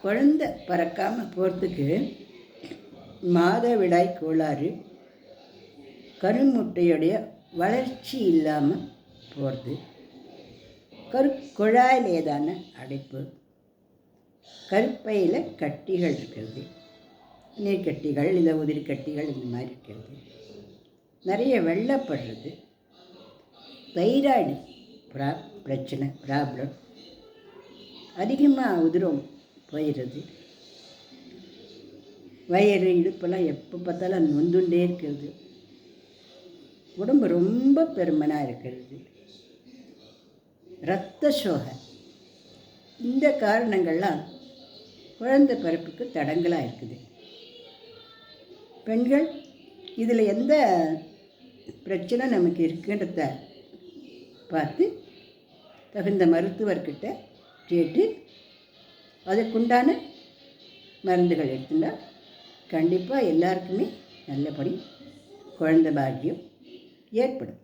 குழந்தை பறக்காமல் போகிறதுக்கு மாதவிடாய் கோளாறு, கருமுட்டையுடைய வளர்ச்சி இல்லாமல் போகிறது, குழாயில் ஏதான அடைப்பு, கருப்பையில் கட்டிகள் இருக்கிறது, நீர்க்கட்டிகள் இல்லை உதிரி கட்டிகள் இந்த மாதிரி இருக்கிறது, நிறைய வெள்ளப்படுறது, தைராய்டு பிரச்சனை ப்ராப்ளம், அதிகமாக உதிரம் போயிடுறது, வயிறு இடுப்பெல்லாம் எப்போ பார்த்தாலும் நொந்துண்டே இருக்கிறது, உடம்பு ரொம்ப பெருமனாக இருக்கிறது, இரத்த சோகை, இந்த காரணங்கள்லாம் குழந்தை பிறப்புக்கு தடங்களாக இருக்குது. பெண்கள் இதில் எந்த பிரச்சனை நமக்கு இருக்குன்றத பார்த்து தகுந்த மருத்துவர்கிட்ட கேட்டு அதுக்குண்டான மருந்துகள் எடுத்துட்டால் கண்டிப்பாக எல்லாருக்குமே நல்லபடி குழந்தை பாக்கியம் ஏற்படும்.